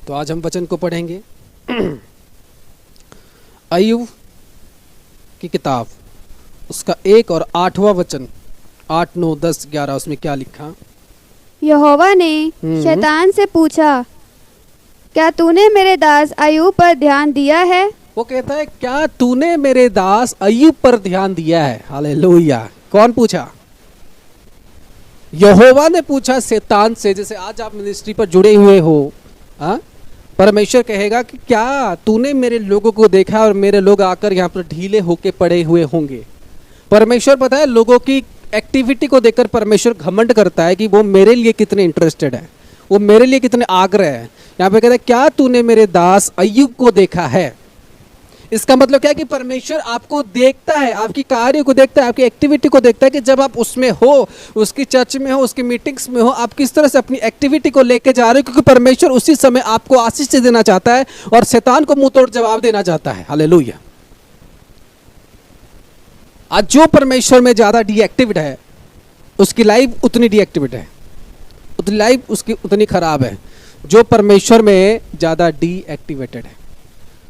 तो आज हम वचन को पढ़ेंगे अय्यूब की किताब, उसका 1 और 8वां वचन, 8, 9, 10, 11। उसमें क्या लिखा? यहोवा ने शैतान से पूछा, क्या तूने मेरे दास अय्यूब पर ध्यान दिया है? वो कहता है, क्या तूने मेरे दास अय्यूब पर ध्यान दिया है? हालेलुया। कौन पूछा? यहोवा ने पूछा शैतान से। जैसे आज आप मिनिस्ट्री पर जुड़े हुए हो, परमेश्वर कहेगा कि क्या तूने मेरे लोगों को देखा और मेरे लोग आकर यहाँ पर ढीले होके पड़े हुए होंगे। परमेश्वर पता है लोगों की एक्टिविटी को देखकर परमेश्वर घमंड करता है कि वो मेरे लिए कितने इंटरेस्टेड है, वो मेरे लिए कितने आग्रह है। यहाँ पे कहता है, क्या तूने मेरे दास अय्यूब को देखा है? इसका मतलब क्या है कि परमेश्वर आपको देखता है, आपकी कार्य को देखता है, आपकी एक्टिविटी को देखता है कि जब आप उसमें हो, उसकी चर्च में हो, उसकी मीटिंग्स में हो, आप किस तरह से अपनी एक्टिविटी को लेके जा रहे हो, क्योंकि परमेश्वर उसी समय आपको आशीष देना चाहता है और शैतान को मुंह तोड़ जवाब देना चाहता है। हालेलुया। आज जो परमेश्वर में ज्यादा डीएक्टिवेट है उसकी लाइफ उतनी डीएक्टिवेट है, उतनी लाइफ उसकी उतनी खराब है। जो परमेश्वर में ज्यादा डीएक्टिवेटेड है,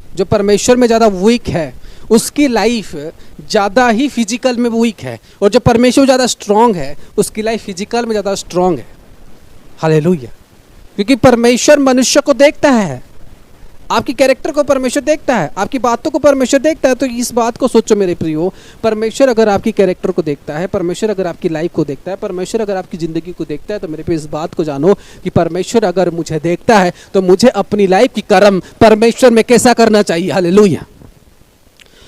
जो परमेश्वर में ज़्यादा वीक है, उसकी लाइफ ज़्यादा ही फिजिकल में वीक है, और जो परमेश्वर ज़्यादा स्ट्रांग है उसकी लाइफ फिजिकल में ज़्यादा स्ट्रांग है। हालेलुया। क्योंकि परमेश्वर मनुष्य को देखता है, आपकी कैरेक्टर को परमेश्वर देखता है, आपकी बातों को परमेश्वर देखता है। तो इस बात को सोचो मेरे प्रियो, परमेश्वर अगर आपकी कैरेक्टर को देखता है, परमेश्वर अगर आपकी लाइफ को देखता है, परमेश्वर अगर आपकी ज़िंदगी को देखता है, तो मेरे पे इस बात को जानो कि परमेश्वर अगर मुझे देखता है तो मुझे अपनी लाइफ की कर्म परमेश्वर में कैसा करना चाहिए। हालेलुया।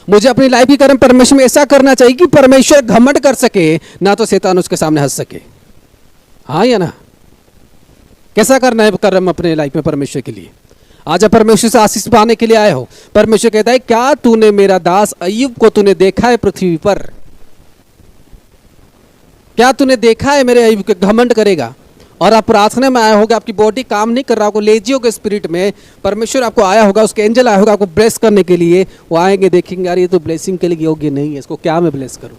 मुझे अपनी लाइफ की कर्म परमेश्वर में ऐसा करना चाहिए कि परमेश्वर घमंड कर सके, ना तो शैतान उसके सामने हंस सके। हाँ या ना? कैसा करना है कर्म अपने लाइफ में परमेश्वर के लिए? आज आप परमेश्वर से आशीष पाने के लिए आए हो। परमेश्वर कहता है, क्या तूने मेरा दास अय्यूब को तूने देखा है पृथ्वी पर? क्या तूने देखा है मेरे अय्यूब के? घमंड करेगा और आप प्रार्थना में आया होगा, आपकी बॉडी काम नहीं कर रहा होगा, लेजी होगा स्पिरिट में, परमेश्वर आपको आया होगा, उसके एंजल आया होगा आपको ब्लेस करने के लिए। वो आएंगे, देखेंगे यार ये तो ब्लेसिंग के लिए योग्य नहीं है, इसको क्या मैं ब्लेस करूं।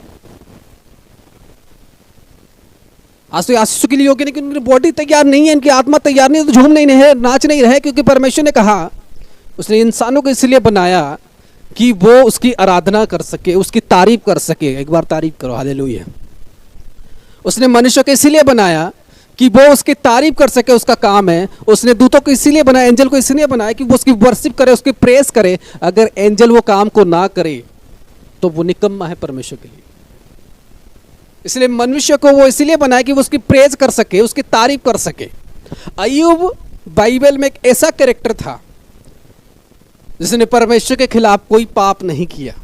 आज तो आशीष के लिए योग्य नहीं, क्योंकि उनकी बॉडी तैयार नहीं है, इनकी आत्मा तैयार नहीं है, तो झूम नहीं रहे, नाच नहीं रहे। क्योंकि परमेश्वर ने कहा, उसने इंसानों को इसलिए बनाया कि वो उसकी आराधना कर सके, उसकी तारीफ कर सके। एक बार तारीफ करो, हालेलुया। उसने मनुष्य को इसीलिए बनाया कि वो उसकी तारीफ कर सके, उसका काम है। उसने दूतों को इसीलिए बनाया, एंजल को इसलिए बनाया कि वो उसकी वर्शिप करे, उसकी प्रेस करे। अगर एंजल वो काम को ना करे तो वो निकम्मा है परमेश्वर के लिए। इसलिए मनुष्य को वो इसीलिए बनाया कि वो उसकी प्रेज कर सके, उसकी तारीफ कर सके। अय्यूब बाइबल में एक ऐसा कैरेक्टर था जिसने परमेश्वर के खिलाफ कोई पाप नहीं किया।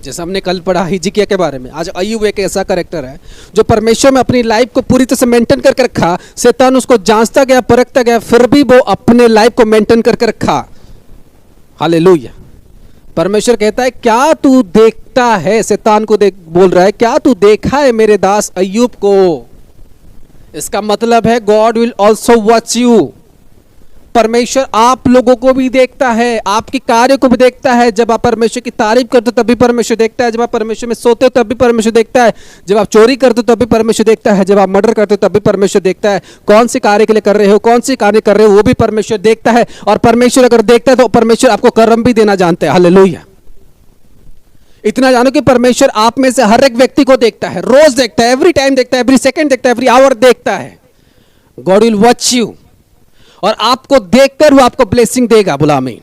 जैसे हमने कल पढ़ा हिजकिय्याह के बारे में, आज अय्यूब एक ऐसा कैरेक्टर है जो परमेश्वर में अपनी लाइफ को पूरी तरह से मेंटेन करके रखा। शैतान उसको जांचता गया, परखता गया, फिर भी वो अपने लाइफ को मेंटेन करके रखा। हालेलुया। परमेश्वर कहता है, क्या तू देखता है? शैतान को देख बोल रहा है, क्या तू देखा है मेरे दास अय्यूब को? इसका मतलब है God will also watch you. परमेश्वर आप लोगों को भी देखता है, आपकी कार्य को भी देखता है। जब आप परमेश्वर की तारीफ करते हो तब भी परमेश्वर देखता है, जब आप परमेश्वर में सोते हो तब भी परमेश्वर देखता है, जब आप चोरी करते हो तब भी परमेश्वर देखता है, जब आप मर्डर करते हो तब भी परमेश्वर देखता है। कौन सी कार्य के लिए कर रहे हो, कौन सी कार्य कर रहे हो, वो भी परमेश्वर देखता है। और परमेश्वर अगर देखता है तो परमेश्वर आपको कर्म भी देना जानते हैं। हालेलुया। इतना जानो कि परमेश्वर आप में से हर एक व्यक्ति को देखता है, रोज देखता है, एवरी टाइम देखता है, एवरी सेकंड देखता है, एवरी आवर देखता है। गॉड विल वॉच यू, और आपको देखकर वो आपको ब्लेसिंग देगा। बोला आमीन।